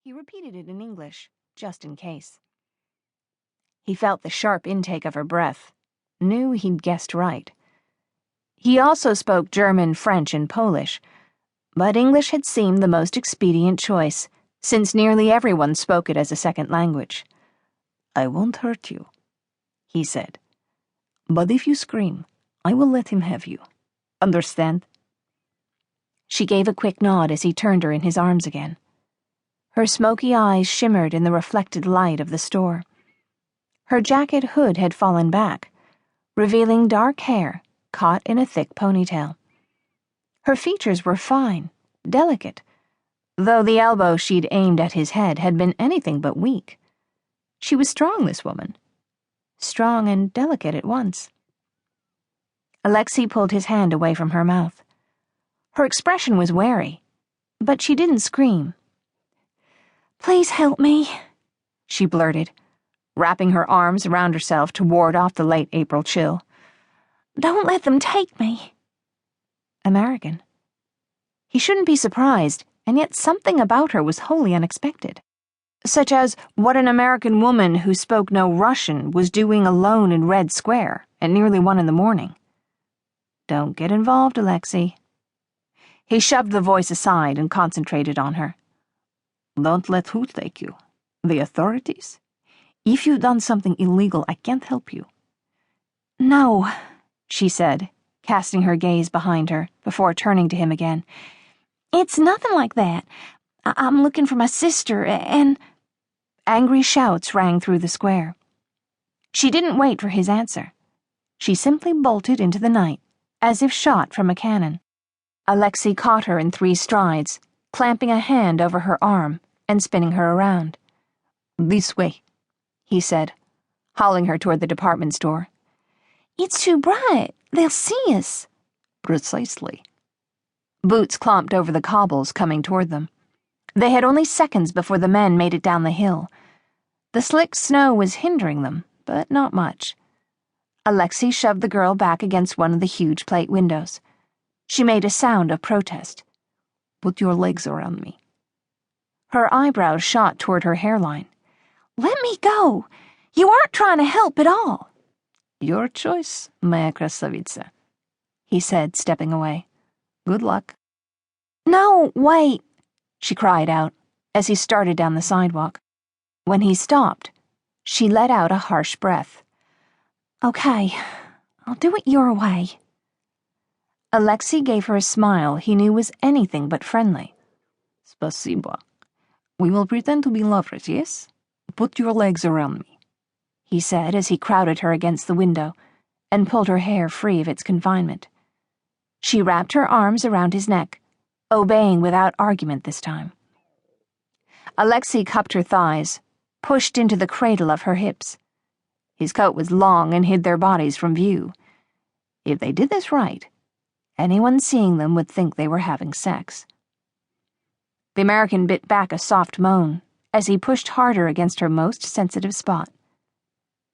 He repeated it in English, just in case. He felt the sharp intake of her breath, knew he'd guessed right. He also spoke German, French, and Polish, but English had seemed the most expedient choice, since nearly everyone spoke it as a second language. "I won't hurt you," he said. "But if you scream, I will let him have you. Understand?" She gave a quick nod as he turned her in his arms again. Her smoky eyes shimmered in the reflected light of the store. Her jacket hood had fallen back, revealing dark hair caught in a thick ponytail. Her features were fine, delicate, though the elbow she'd aimed at his head had been anything but weak. She was strong, this woman. Strong and delicate at once. Alexei pulled his hand away from her mouth. Her expression was wary, but she didn't scream. "Please help me," she blurted, wrapping her arms around herself to ward off the late April chill. "Don't let them take me." American. He shouldn't be surprised, and yet something about her was wholly unexpected. Such as what an American woman who spoke no Russian was doing alone in Red Square at nearly 1 a.m. Don't get involved, Alexei. He shoved the voice aside and concentrated on her. "Don't let who take you? The authorities? If you've done something illegal, I can't help you." "No," she said, casting her gaze behind her before turning to him again. "It's nothing like that. I'm looking for my sister, and—" Angry shouts rang through the square. She didn't wait for his answer. She simply bolted into the night, as if shot from a cannon. Alexei caught her in 3 strides, clamping a hand over her arm and spinning her around. "This way," he said, hauling her toward the department store. "It's too bright. They'll see us." "Precisely." Boots clomped over the cobbles, coming toward them. They had only seconds before the men made it down the hill. The slick snow was hindering them, but not much. Alexei shoved the girl back against one of the huge plate windows. She made a sound of protest. "Put your legs around me." Her eyebrows shot toward her hairline. "Let me go! You aren't trying to help at all." "Your choice, moya krasavitsa," he said, stepping away. "Good luck." "No, wait," she cried out as he started down the sidewalk. When he stopped, she let out a harsh breath. "Okay, I'll do it your way." Alexei gave her a smile he knew was anything but friendly. "Spasibo. We will pretend to be lovers, yes? Put your legs around me," he said as he crowded her against the window and pulled her hair free of its confinement. She wrapped her arms around his neck, obeying without argument this time. Alexei cupped her thighs, pushed into the cradle of her hips. His coat was long and hid their bodies from view. If they did this right, anyone seeing them would think they were having sex. The American bit back a soft moan as he pushed harder against her most sensitive spot.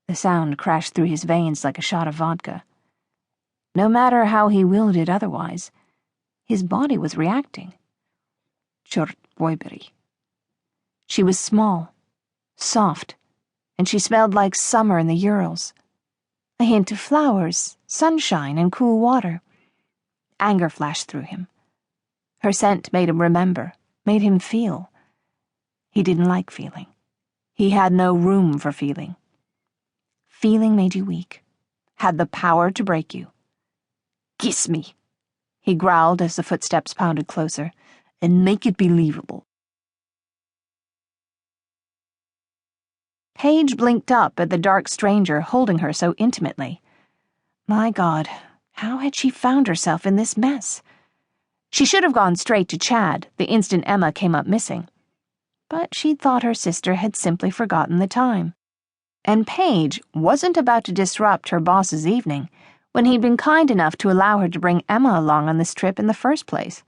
The sound crashed through his veins like a shot of vodka. No matter how he willed it otherwise, his body was reacting. Chort boyberi. She was small, soft, and she smelled like summer in the Urals. A hint of flowers, sunshine, and cool water. Anger flashed through him. Her scent made him remember, made him feel. He didn't like feeling. He had no room for feeling. Feeling made you weak, had the power to break you. "Kiss me," he growled as the footsteps pounded closer, "and make it believable." Paige blinked up at the dark stranger holding her so intimately. My God, how had she found herself in this mess? She should have gone straight to Chad the instant Emma came up missing. But she thought her sister had simply forgotten the time. And Paige wasn't about to disrupt her boss's evening when he'd been kind enough to allow her to bring Emma along on this trip in the first place.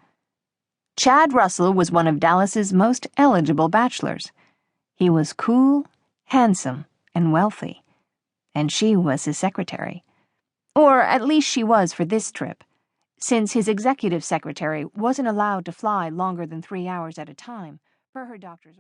Chad Russell was one of Dallas's most eligible bachelors. He was cool, handsome, and wealthy. And she was his secretary. Or at least she was for this trip, since his executive secretary wasn't allowed to fly longer than 3 hours at a time, per her doctor's